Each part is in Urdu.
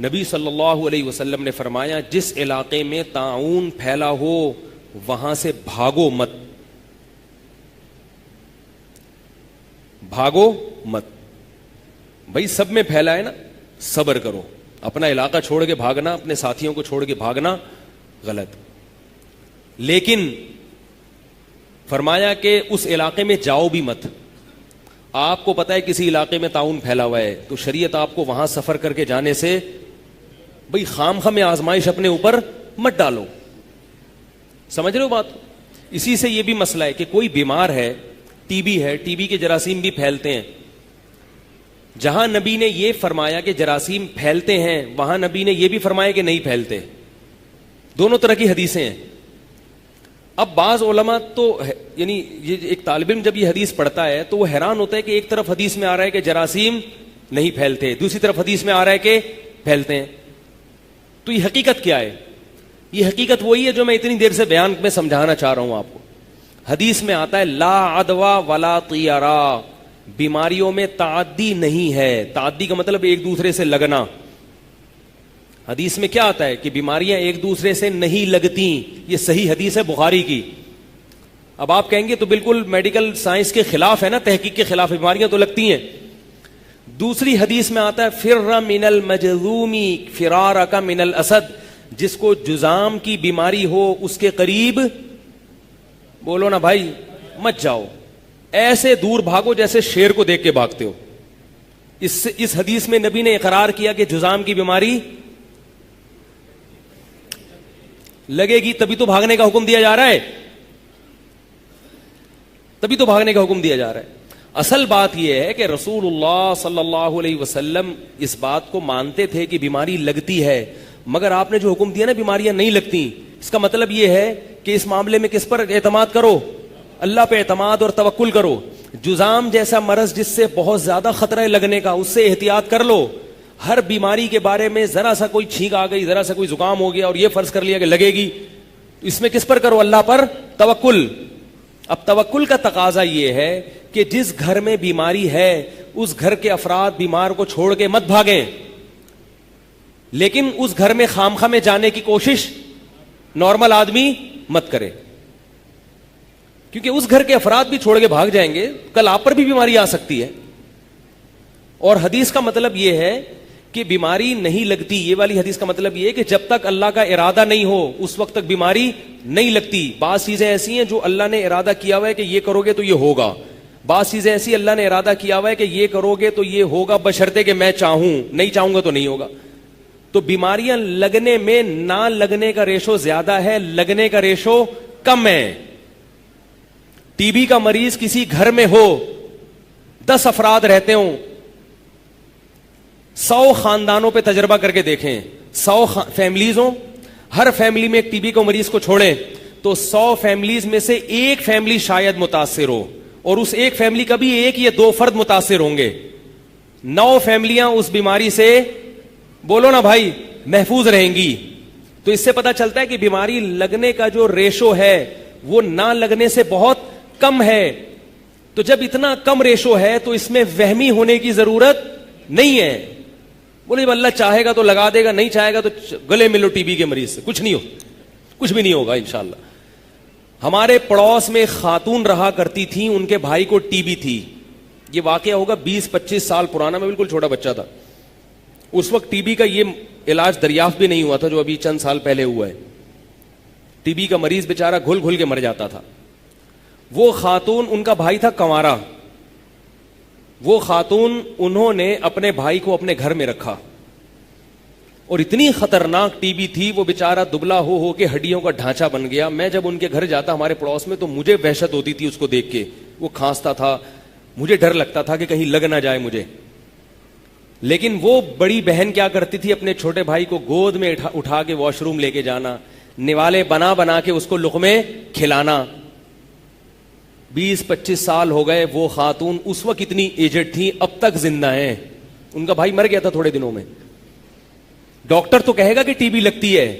نبی صلی اللہ علیہ وسلم نے فرمایا جس علاقے میں طاعون پھیلا ہو وہاں سے بھاگو مت، بھاگو مت. بھائی سب میں پھیلا ہے نا، صبر کرو. اپنا علاقہ چھوڑ کے بھاگنا، اپنے ساتھیوں کو چھوڑ کے بھاگنا غلط. لیکن فرمایا کہ اس علاقے میں جاؤ بھی مت. آپ کو پتا ہے کسی علاقے میں طاعون پھیلا ہوا ہے تو شریعت آپ کو وہاں سفر کر کے جانے سے بھئی خام خام آزمائش اپنے اوپر مت ڈالو. سمجھ رہے ہو بات؟ اسی سے یہ بھی مسئلہ ہے کہ کوئی بیمار ہے، ٹی بی ہے، ٹی بی کے جراثیم بھی پھیلتے ہیں. جہاں نبی نے یہ فرمایا کہ جراثیم پھیلتے ہیں وہاں نبی نے یہ بھی فرمایا کہ نہیں پھیلتے. دونوں طرح کی حدیثیں ہیں. اب بعض علماء تو یعنی یہ ایک طالب علم جب یہ حدیث پڑھتا ہے تو وہ حیران ہوتا ہے کہ ایک طرف حدیث میں آ رہا ہے کہ جراثیم نہیں پھیلتے، دوسری طرف حدیث میں آ رہا ہے کہ پھیلتے ہیں. تو یہ حقیقت کیا ہے؟ یہ حقیقت وہی ہے جو میں اتنی دیر سے بیان میں سمجھانا چاہ رہا ہوں آپ کو. حدیث میں آتا ہے لا عدوا ولا طیرا، بیماریوں میں تعدی نہیں ہے. تعدی کا مطلب ایک دوسرے سے لگنا. حدیث میں کیا آتا ہے کہ بیماریاں ایک دوسرے سے نہیں لگتی. یہ صحیح حدیث ہے بخاری کی. اب آپ کہیں گے تو بالکل میڈیکل سائنس کے خلاف ہے نا، تحقیق کے خلاف. بیماریاں تو لگتی ہیں. دوسری حدیث میں آتا ہے فر من المجذومی فرارک من الاسد، جس کو جذام کی بیماری ہو اس کے قریب بولو نا بھائی مت جاؤ، ایسے دور بھاگو جیسے شیر کو دیکھ کے بھاگتے ہو. اس حدیث میں نبی نے اقرار کیا کہ جذام کی بیماری لگے گی تبھی تو بھاگنے کا حکم دیا جا رہا ہے، تبھی تو بھاگنے کا حکم دیا جا رہا ہے. اصل بات یہ ہے کہ رسول اللہ صلی اللہ علیہ وسلم اس بات کو مانتے تھے کہ بیماری لگتی ہے، مگر آپ نے جو حکم دیا نا بیماریاں نہیں لگتی، اس کا مطلب یہ ہے کہ اس معاملے میں کس پر اعتماد کرو؟ اللہ پہ اعتماد اور توکل کرو. جذام جیسا مرض جس سے بہت زیادہ خطرہ ہے لگنے کا، اس سے احتیاط کر لو. ہر بیماری کے بارے میں ذرا سا کوئی چھینک آ گئی، ذرا سا کوئی زکام ہو گیا اور یہ فرض کر لیا کہ لگے گی، اس میں کس پر کرو؟ اللہ پر توکل. اب توکل کا تقاضا یہ ہے کہ جس گھر میں بیماری ہے اس گھر کے افراد بیمار کو چھوڑ کے مت بھاگیں، لیکن اس گھر میں خامخواہ میں جانے کی کوشش نارمل آدمی مت کرے، کیونکہ اس گھر کے افراد بھی چھوڑ کے بھاگ جائیں گے، کل آپ پر بھی بیماری آ سکتی ہے. اور حدیث کا مطلب یہ ہے کہ بیماری نہیں لگتی. یہ والی حدیث کا مطلب یہ ہے کہ جب تک اللہ کا ارادہ نہیں ہو اس وقت تک بیماری نہیں لگتی. بعض چیزیں ایسی ہیں جو اللہ نے ارادہ کیا ہوا ہے کہ یہ کرو گے تو یہ ہوگا، بعض چیزیں ایسی اللہ نے ارادہ کیا ہوا ہے کہ یہ کرو گے تو یہ ہوگا بشرطے کہ میں چاہوں، نہیں چاہوں گا تو نہیں ہوگا. تو بیماریاں لگنے میں نہ لگنے کا ریشو زیادہ ہے، لگنے کا ریشو کم ہے. ٹی بی کا مریض کسی گھر میں ہو، 10 افراد رہتے ہوں، 100 خاندانوں پہ تجربہ کر کے دیکھیں، 100 فیملیز ہوں، ہر فیملی میں ایک ٹی بی کو مریض کو چھوڑیں تو 100 فیملیز میں سے ایک فیملی شاید متاثر ہو، اور اس ایک فیملی کا بھی 1 یا 2 فرد متاثر ہوں گے. 9 فیملیاں اس بیماری سے بولو نا بھائی محفوظ رہیں گی. تو اس سے پتا چلتا ہے کہ بیماری لگنے کا جو ریشو ہے وہ نہ لگنے سے بہت کم ہے. تو جب اتنا کم ریشو ہے تو اس میں وہمی ہونے کی ضرورت نہیں ہے. بولے جب اللہ چاہے گا تو لگا دے گا، نہیں چاہے گا تو گلے ملو ٹی بی کے مریض سے، کچھ نہیں ہو، کچھ بھی نہیں ہوگا انشاءاللہ. ہمارے پڑوس میں خاتون رہا کرتی تھی، ان کے بھائی کو ٹی بی تھی. یہ واقعہ ہوگا 20-25 سال پرانا، میں بالکل چھوٹا بچہ تھا. اس وقت ٹی بی کا یہ علاج دریافت بھی نہیں ہوا تھا جو ابھی چند سال پہلے ہوا ہے. ٹی بی کا مریض بیچارہ گھل گھل کے مر جاتا تھا. وہ خاتون، ان کا بھائی تھا کنوارا، وہ خاتون انہوں نے اپنے بھائی کو اپنے گھر میں رکھا، اور اتنی خطرناک ٹی بی تھی، وہ بیچارہ دبلا ہو کے ہڈیوں کا ڈھانچہ بن گیا. میں جب ان کے گھر جاتا ہمارے پڑوس میں تو مجھے وحشت ہوتی تھی اس کو دیکھ کے. وہ کھانستا تھا، مجھے ڈر لگتا تھا کہ کہیں لگ نہ جائے مجھے. لیکن وہ بڑی بہن کیا کرتی تھی، اپنے چھوٹے بھائی کو گود میں اٹھا کے واش روم لے کے جانا، نوالے بنا بنا کے اس کو لقمے کھلانا. 20-25 سال ہو گئے. وہ خاتون اس وقت اتنی ایجڈ تھی، اب تک زندہ ہیں. ان کا بھائی مر گیا تھا تھوڑے دنوں میں. ڈاکٹر تو کہے گا کہ ٹی بی لگتی ہے،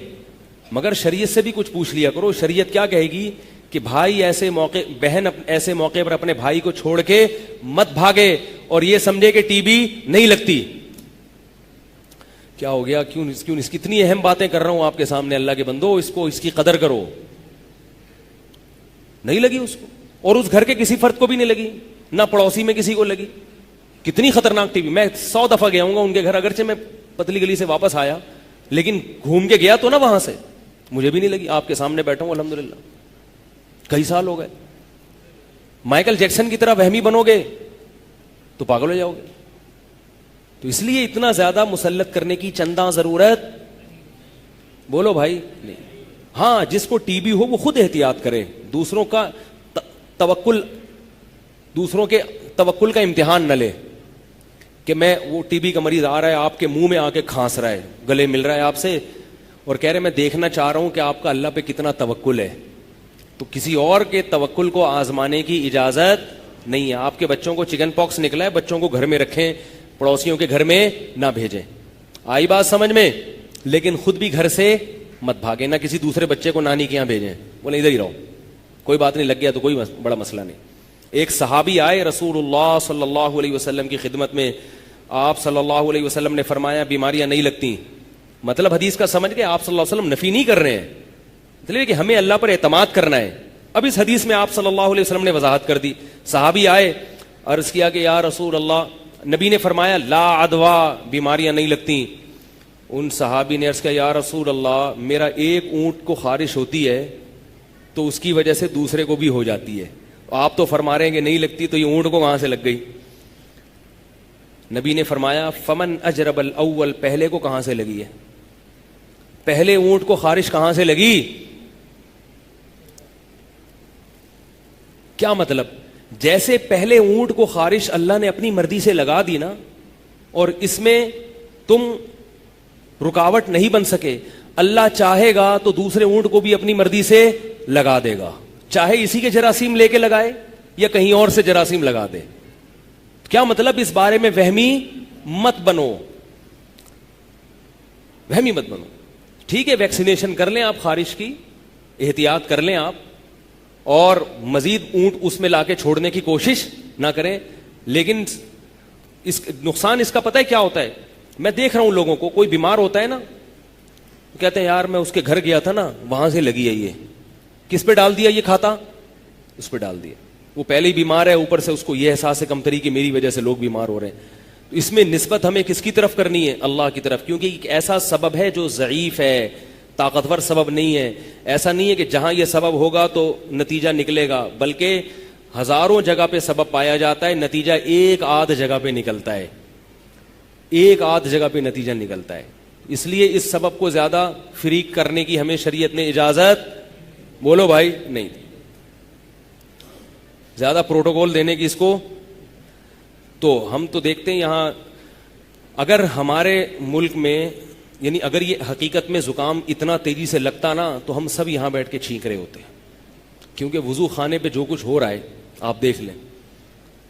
مگر شریعت سے بھی کچھ پوچھ لیا کرو. شریعت کیا کہے گی کہ بھائی ایسے موقع، بہن ایسے موقع پر اپنے بھائی کو چھوڑ کے مت بھاگے اور یہ سمجھے کہ ٹی بی نہیں لگتی. کیا ہو گیا, کیوں اس کتنی اہم باتیں کر رہا ہوں آپ کے سامنے, اللہ کے بندو اس کی قدر کرو. نہیں لگی اس کو, اور اس گھر کے کسی فرد کو بھی نہیں لگی, نہ پڑوسی میں کسی کو لگی. کتنی خطرناک ٹی وی. میں 100 دفعہ گیا ہوں گا ان کے گھر, اگرچہ میں پتلی گلی سے واپس آیا لیکن گھوم کے گیا تو نا وہاں سے, مجھے بھی نہیں لگی. آپ کے سامنے بیٹھا ہوں الحمدللہ, کئی سال ہو گئے. مائیکل جیکسن کی طرح وہمی بنو گے تو پاگل ہو جاؤ گے. تو اس لیے اتنا زیادہ مسلط کرنے کی چندہ ضرورت, بولو بھائی, نہیں. ہاں جس کو ٹی بی ہو وہ خود احتیاط کرے, دوسروں کا توکل, دوسروں کے توکل کا امتحان نہ لے کہ میں, وہ ٹی بی کا مریض آ رہا ہے آپ کے منہ میں آ کے کھانس رہا ہے, گلے مل رہا ہے آپ سے اور کہہ رہے میں دیکھنا چاہ رہا ہوں کہ آپ کا اللہ پہ کتنا توکل ہے. تو کسی اور کے توکل کو آزمانے کی اجازت نہیں ہے. آپ کے بچوں کو چکن پاکس نکلا ہے, بچوں کو گھر میں رکھیں, پڑوسیوں کے گھر میں نہ بھیجیں. آئی بات سمجھ میں؟ لیکن خود بھی گھر سے مت بھاگیں, نہ کسی دوسرے بچے کو نانی کے یہاں بھیجیں, بولے ادھر ہی رہو, کوئی بات نہیں, لگ گیا تو کوئی بڑا مسئلہ نہیں. ایک صحابی آئے رسول اللہ صلی اللہ علیہ وسلم کی خدمت میں, آپ صلی اللہ علیہ وسلم نے فرمایا بیماریاں نہیں لگتی. مطلب حدیث کا سمجھ گئے, آپ صلی اللہ علیہ وسلم نفی نہیں کر رہے ہیں, مطلب کہ ہمیں اللہ پر اعتماد کرنا ہے. اب اس حدیث میں آپ صلی اللہ علیہ وسلم نے وضاحت کر دی. صحابی آئے, عرض کیا کہ یا رسول اللہ, نبی نے فرمایا لا عدوا, بیماریاں نہیں لگتی. ان صحابی نے عرض کیا یا رسول اللہ, میرا ایک اونٹ کو خارش ہوتی ہے تو اس کی وجہ سے دوسرے کو بھی ہو جاتی ہے, آپ تو فرما رہے ہیں کہ نہیں لگتی, تو یہ اونٹ کو کہاں سے لگ گئی؟ نبی نے فرمایا فمن اجرب الاول, پہلے کو کہاں سے لگی ہے؟ پہلے اونٹ کو خارش کہاں سے لگی؟ کیا مطلب؟ جیسے پہلے اونٹ کو خارش اللہ نے اپنی مرضی سے لگا دی نا, اور اس میں تم رکاوٹ نہیں بن سکے, اللہ چاہے گا تو دوسرے اونٹ کو بھی اپنی مرضی سے لگا دے گا, چاہے اسی کے جراثیم لے کے لگائے یا کہیں اور سے جراثیم لگا دے. کیا مطلب؟ اس بارے میں وہمی مت بنو, وہمی مت بنو. ٹھیک ہے ویکسینیشن کر لیں آپ, خارش کی احتیاط کر لیں آپ, اور مزید اونٹ اس میں لا کے چھوڑنے کی کوشش نہ کریں. لیکن اس نقصان اس کا پتہ ہے کیا ہوتا ہے؟ میں دیکھ رہا ہوں لوگوں کو, کوئی بیمار ہوتا ہے نا, کہتے ہیں یار میں اس کے گھر گیا تھا نا, وہاں سے لگی ہے. یہ کس پہ ڈال دیا؟ یہ کھاتا اس پہ ڈال دیا. وہ پہلے ہی بیمار ہے, اوپر سے اس کو یہ احساس ہے کمتری کہ میری وجہ سے لوگ بیمار ہو رہے ہیں. اس میں نسبت ہمیں کس کی طرف کرنی ہے؟ اللہ کی طرف, کیونکہ ایک ایسا سبب ہے جو ضعیف ہے, طاقتور سبب نہیں ہے. ایسا نہیں ہے کہ جہاں یہ سبب ہوگا تو نتیجہ نکلے گا, بلکہ ہزاروں جگہ پہ سبب پایا جاتا ہے, نتیجہ ایک آدھ جگہ پہ نکلتا ہے, ایک آدھ جگہ پہ نتیجہ نکلتا ہے. اس لیے اس سبب کو زیادہ فریق کرنے کی ہمیں شریعت نے اجازت, بولو بھائی, نہیں دی. زیادہ پروٹوکول دینے کی اس کو. تو ہم تو دیکھتے ہیں یہاں, اگر ہمارے ملک میں, یعنی اگر یہ حقیقت میں زکام اتنا تیزی سے لگتا نا تو ہم سب یہاں بیٹھ کے چھینک رہے ہوتے ہیں, کیونکہ وضو خانے پہ جو کچھ ہو رہا ہے آپ دیکھ لیں,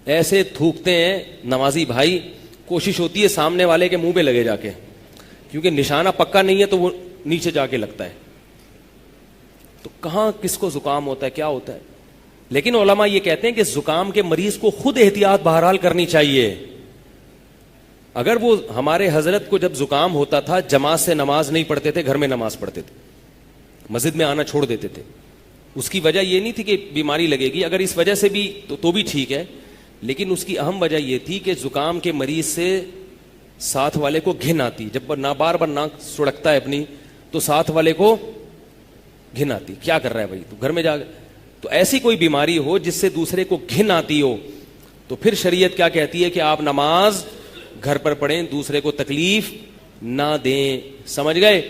ایسے تھوکتے ہیں نمازی بھائی, کوشش ہوتی ہے سامنے والے کے منہ پہ لگے جا کے, کیونکہ نشانہ پکا نہیں ہے تو وہ نیچے جا کے لگتا ہے. تو کہاں کس کو زکام ہوتا ہے, کیا ہوتا ہے؟ لیکن علماء یہ کہتے ہیں کہ زکام کے مریض کو خود احتیاط بہرحال کرنی چاہیے. اگر وہ, ہمارے حضرت کو جب زکام ہوتا تھا جماعت سے نماز نہیں پڑھتے تھے, گھر میں نماز پڑھتے تھے, مسجد میں آنا چھوڑ دیتے تھے. اس کی وجہ یہ نہیں تھی کہ بیماری لگے گی, اگر اس وجہ سے بھی تو بھی ٹھیک ہے, لیکن اس کی اہم وجہ یہ تھی کہ زکام کے مریض سے ساتھ والے کو گھن آتی. جب بار بار ناک سڑکتا ہے اپنی تو ساتھ والے کو گھن آتی, کیا کر رہا ہے بھائی, تو گھر میں جا. تو ایسی کوئی بیماری ہو جس سے دوسرے کو گھن آتی ہو, تو پھر شریعت کیا کہتی ہے کہ آپ نماز گھر پر پڑھیں, دوسرے کو تکلیف نہ دیں. سمجھ گئے؟